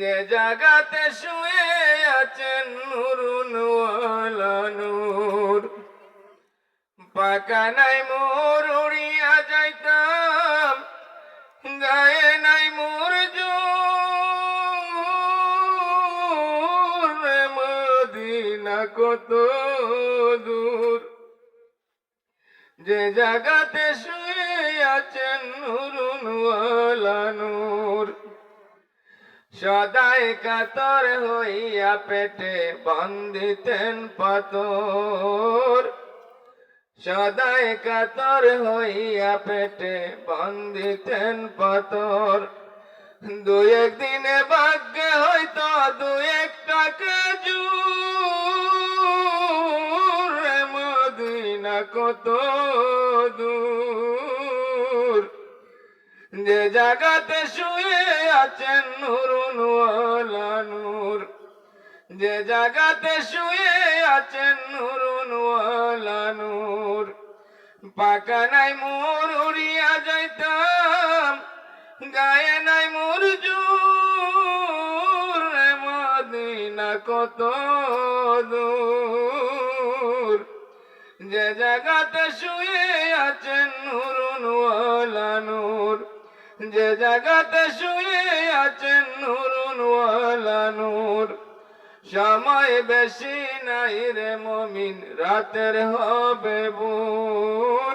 যে জাগাতে শুয়ে আছেন নুরুনওয়ালা নূর। পাকা নাই মোর উড়িয়া যাইতাম, গায়ে নাই মোর জোর, মদিনা কত দূর। যে জাগাতে শুয়ে আছেন নুরুনওয়ালা নূর। সদাই কাতর হইয়া পেটে বান্ধিতেন পাথর, সদাই কাতর হইয়া পেটে বান্ধিতেন পাথর। দুই একদিনে ভাগ্যে হয়তো দু একটা খেজুর, মদিনা কত দূর। যে জাগাতে শুয়ে আছেন নুরুনওয়ালা নূর। যে জাগাতে শুয়ে আছেন নুরুনওয়ালা নূর। পাকা নাই মোর উড়িয়া যাইতাম, গায়ে নাই মোর জোর, মদিনা কত দূর। যে জাগাতে শুয়ে আছেন নুরুনওয়ালা নূর। যে জাগাতে শুয়ে আছেন নুরুনওয়ালা নূর। সময় বেশি নাই রে মুমিন, রাতের হবে ভোর।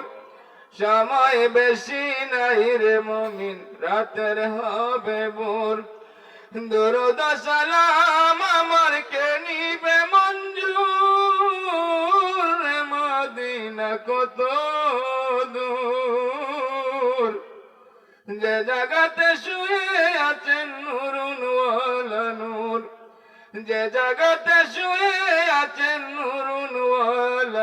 সময় বেশি নাই রে মুমিন, রাতের হবে ভোর। দরুদ সালাম আমার কে নিবে মঞ্জুর, মদিনা কত দূর। যে জাগাতে শুয়ে আছেন নুরুনওয়ালা নূর। যে জাগাতে শুয়ে আছেন নুরুনওয়ালা